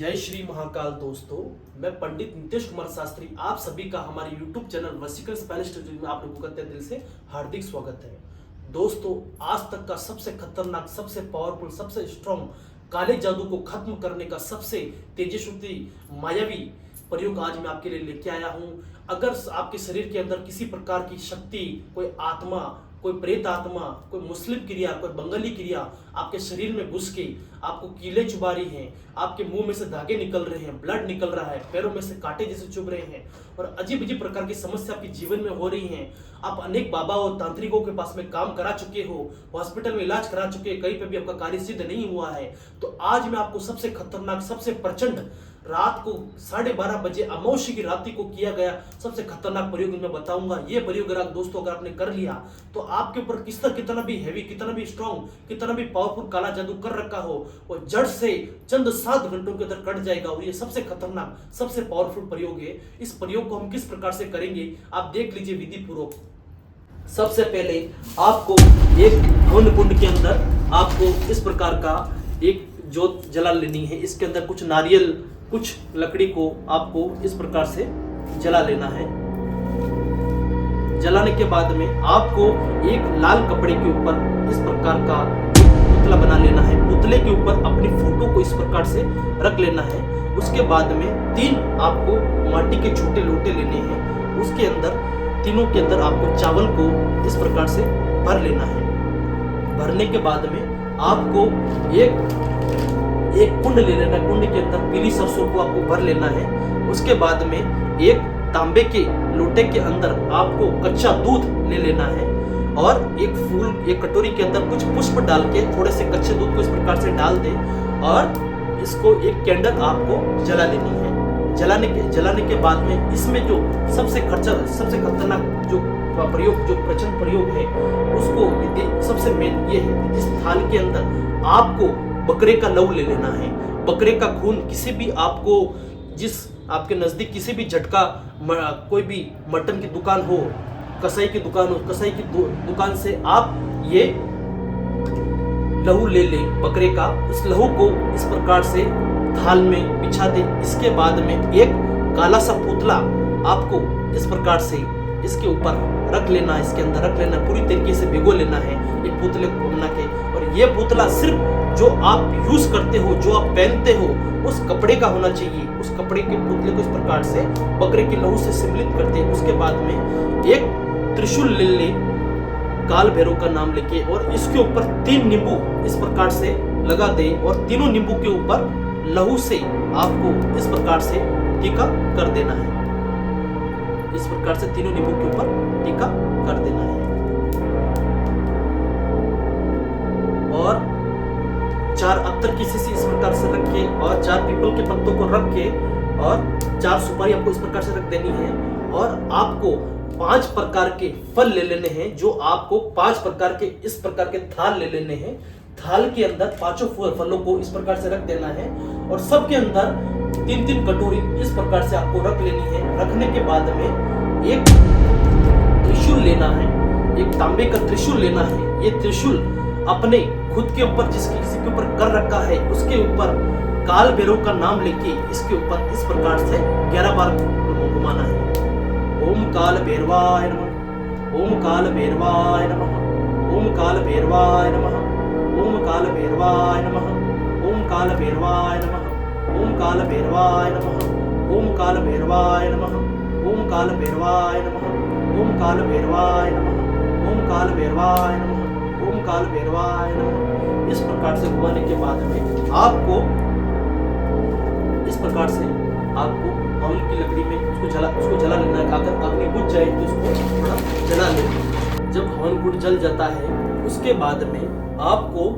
जय श्री महाकाल दोस्तों, मैं पंडित नीतीश कुमार शास्त्री आप सभी का हमारे YouTube चैनल वसीकरण स्पेशलिस्ट में आप लोगों का तहे दिल से हार्दिक स्वागत है। दोस्तों, आज तक का सबसे खतरनाक, सबसे पावरफुल, सबसे स्ट्रॉन्ग काले जादू को खत्म करने का सबसे तेजस्वी मायावी प्रयोग आज मैं आपके लिए लेके आया हूं। अगर आपके शरीर के अंदर किसी प्रकार की शक्ति, कोई आत्मा, कोई प्रेत आत्मा, कोई मुस्लिम क्रिया, कोई बंगाली क्रिया आपके शरीर में घुस के आपको कीले चुबा रही हैं, आपके मुंह में से धागे निकल रहे हैं, ब्लड निकल रहा है, पैरों में से कांटे जैसे चुभ रहे हैं और अजीब अजीब प्रकार की समस्या आपके जीवन में हो रही हैं। आप अनेक बाबा और तांत्रिकों के पास में काम करा चुके हो, हॉस्पिटल में इलाज करा चुके हैं, कहीं पे भी आपका कार्य सिद्ध नहीं हुआ है, तो आज मैं आपको सबसे खतरनाक, सबसे प्रचंड, रात को 12:30 बजे अमावस्या की रात्रि को किया गया सबसे खतरनाक प्रयोग मैं बताऊंगा। ये प्रयोग अगर दोस्तों अगर आपने कर लिया तो आपके ऊपर कितना भी हैवी, कितना भी स्ट्रॉन्ग, कितना भी पावरफुल काला जादू कर रखा हो वो जड़ से चंद 7 घंटों के अंदर कट जाएगा। और ये सबसे खतरनाक, सबसे पावरफुल प्रयोग है। इस प्रयोग को हम किस प्रकार से करेंगे आप देख लीजिए विधि पूर्वक। सबसे पहले आपको एक हवन कुंड के अंदर आपको इस प्रकार का एक जोत जला लेनी है। इसके अंदर कुछ नारियल, कुछ लकड़ी को आपको इस प्रकार से जला लेना है। जलाने के बाद में आपको एक लाल कपड़े के ऊपर इस प्रकार का पुतला बना लेना है। पुतले के ऊपर अपनी फोटो को इस प्रकार से रख लेना है। उसके बाद में 3 आपको माटी के छोटे लोटे लेने हैं। उसके अंदर तीनों के अंदर आपको चावल को इस प्रकार से भर लेना है। भरने के बाद में आपको एक कुंड ले लेना है। कुंड के अंदर पीली सरसों को आपको भर लेना है। उसके बाद में एक तांबे के लोटे के अंदर आपको कच्चा दूध ले लेना है और एक कटोरी के अंदर कुछ पुष्प डाल के थोड़े से कच्चे दूध को इस प्रकार से डाल दें और इसको एक कैंडल आपको जला लेनी है। जलाने के बाद में इसमें जो सबसे खतरनाक जो प्रयोग, जो प्रचंड प्रयोग है उसको सबसे मेन ये है। इस थाल के अंदर आपको बकरे का लहू ले लेना है। बकरे का खून किसी भी आपको, जिस आपके नजदीक किसी भी झटका, कोई भी मटन की दुकान हो, कसाई की दुकान हो, कसाई की दुकान से आप ये लहू ले लें बकरे का। इस लहू को इस प्रकार से थाल में बिछा दें। इसके बाद में एक काला सा पुतला आपको इस प्रकार से इसके ऊपर रख लेना है, इसके अंदर रख लेना है, पूरी तरीके से भिगो लेना है एक पुतले को बना के। और ये पुतला सिर्फ जो आप यूज करते हो, जो आप पहनते हो, उस कपड़े का होना चाहिए। उस कपड़े के पुतले को इस प्रकार से बकरे के लहू से सम्मिलित करते हैं। उसके बाद में एक त्रिशूल ले ले, काल भैरव का नाम लेके, और इसके ऊपर 3 नींबू इस प्रकार से लगा दे और तीनों नींबू के ऊपर लहू से आपको इस प्रकार से टीका कर देना है। इस प्रकार से तीनों नींबू के ऊपर टीका कर देना है और 4 अत्तर की शीशी इस प्रकार से रख के और 4 पीपल के पत्तों को रख के और 4 सुपारी आपको इस प्रकार से रख देनी है। और आपको 5 प्रकार के फल ले लेने हैं, जो आपको 5 प्रकार के इस प्रकार के थाल ले लेने हैं। थाल के अंदर 5 फलों को इस प्रकार से रख देना है और सबके अंदर 3-3 कटोरी इस प्रकार से आपको रख लेनी है। रखने के बाद में एक त्रिशूल लेना है, एक तांबे का त्रिशूल लेना है। ये त्रिशूल अपने खुद के ऊपर, किसी के ऊपर कर रखा है, उसके ऊपर काल भैरव का नाम लेके इसके ऊपर इस प्रकार से 11 बार घुमाना है। ओम काल भैरवाय नमः, ओम काल भैरवाय नमः, ओम काल भैरवाय नमः, ओम काल भैरवाय नमः, ओम काल भैरवाय नमः, ओम काल भैरवाय नमः, ओम काल भैरवाय नमः, ओम काल भैरवाय नमः, ओम काल भैरवाय नमः, ओम काल भैरवाय नमः, ओम काल भैरवाय नमः। इस प्रकार से घुमाने के बाद में आपको इस प्रकार से आपको हवन की लकड़ी में उसको जला लेना है। अगर अग्नि बुझ जाए तो उसको थोड़ा जला लेना। जब हवन कुंड जल जाता है उसके बाद में आपको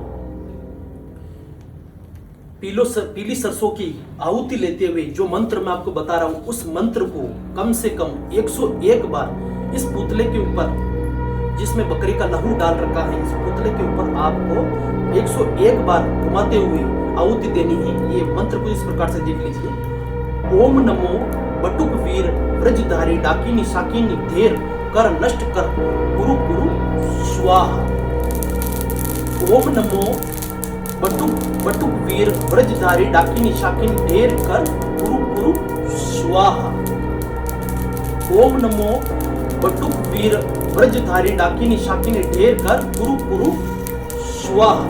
पीली सरसों की आहुति लेते हुए जो मंत्र मैं आपको बता रहा हूं, उस मंत्र को कम से कम 101 बार इस पुतले के ऊपर, जिसमें बकरी का लहू डाल रखा है, इस पुतले के ऊपर आपको 101 बार घुमाते हुए आहुति देनी है। ये मंत्र को इस प्रकार से देख लीजिए। ओम नमो बटुक वीर ब्रजधारी डाकिनी साकिनी धेर कर नष्ट कर गुरु गुरु स्वाहा। ओम नमो बटुक वीर ब्रजधारी डाकिनी शाकिनी ढेर कर कुरु कुरु स्वाहा। ओम नमो बटुक वीर ब्रजधारी डाकिनी शाकिनी ढेर कर कुरु कुरु स्वाहा।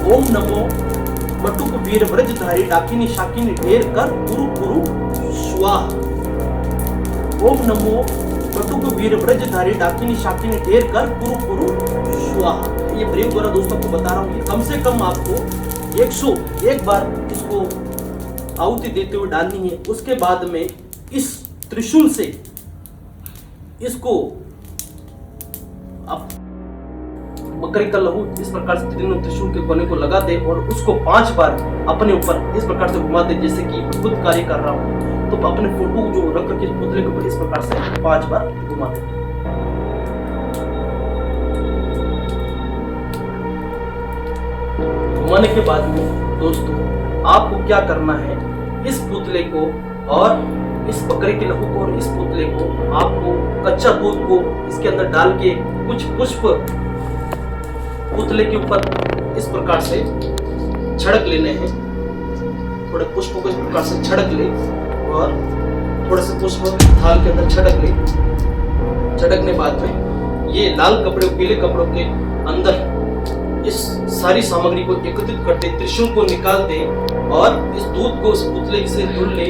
ओम नमो बटुक वीर ब्रजधारी डाकिनी शाकिनी ढेर कर कुरु कुरु स्वाहा। ओम नमो बटुक वीर ब्रजधारी डाकिनी शाकिनी ढेर कर कुरु कुरु स्वाहा। ये प्रयोग द्वारा दोस्तों आपको बता रहा हूँ, कम से कम आपको 101 बार इसको आहुति देते हुए डालनी है। उसके बाद में इस त्रिशूल से इसको आप बकरी का लहू इस प्रकार से तीनों त्रिशूल के कोने को लगा दे और उसको 5 बार अपने ऊपर इस प्रकार से घुमा दे, जैसे कि खुद कार्य कर रहा हूं। तो अपने फोटो जो रख करके पुतले के ऊपर इस प्रकार से 5 बार घुमा दे। घुमाने के बाद में दोस्तों आपको क्या करना है, इस पुतले को और इस बकरे के लहू को और इस पुतले को आपको कच्चा दूध को इसके अंदर डाल के कुछ पुष्प पुतले के ऊपर इस प्रकार से छिड़क लेने हैं। थोड़े पुष्प को इस प्रकार से छिड़क ले और थोड़े से पुष्प थाल के अंदर छिड़क ले। छिड़कने बाद में ये लाल कपड़े पीले कपड़ों के अंदर इस सारी सामग्री को एकत्रित कर दे, त्रिशूल को निकाल दे और इस दूध को उस पुतले से धुल ले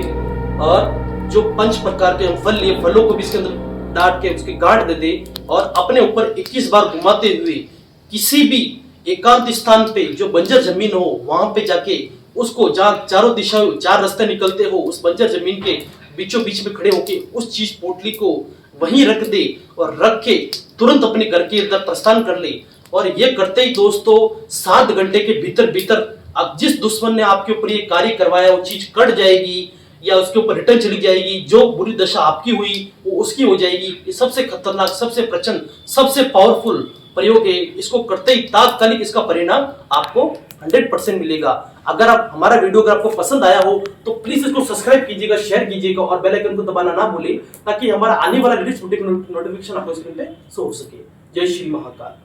और जो 5 प्रकार के फल लिए फलों को भी इसके अंदर डाल के उसकी गांठ दे दे और अपने ऊपर 21 बार घुमाते हुए किसी भी एकांत स्थान पे जो बंजर जमीन हो वहां पे जाके उसको जहाँ चारों दिशाओं 4 रास्ते निकलते हो उस बंजर जमीन के बीचों बीच में खड़े होके उस चीज पोटली को वहीं रख दे और रख के तुरंत अपने घर के अंदर प्रस्थान कर ले। और ये करते ही दोस्तों 7 घंटे के भीतर भीतर अब जिस दुश्मन ने आपके ऊपर ये कार्य करवाया वो चीज कट जाएगी या उसके ऊपर रिटर्न चली जाएगी। जो बुरी दशा आपकी हुई वो उसकी हो जाएगी। ये सबसे खतरनाक, सबसे प्रचंड, सबसे पावरफुल प्रयोग है। इसको करते ही तात्कालिक इसका परिणाम आपको 100% मिलेगा। अगर आप हमारा वीडियो अगर आपको पसंद आया हो तो प्लीज इसको सब्सक्राइब कीजिएगा, शेयर कीजिएगा और बेल आइकन को दबाना ना भूलें ताकि हमारा आने वाला लेटेस्ट वीडियो नोटिफिकेशन आपको स्क्रीन पे शो हो सके। जय श्री महाकाल।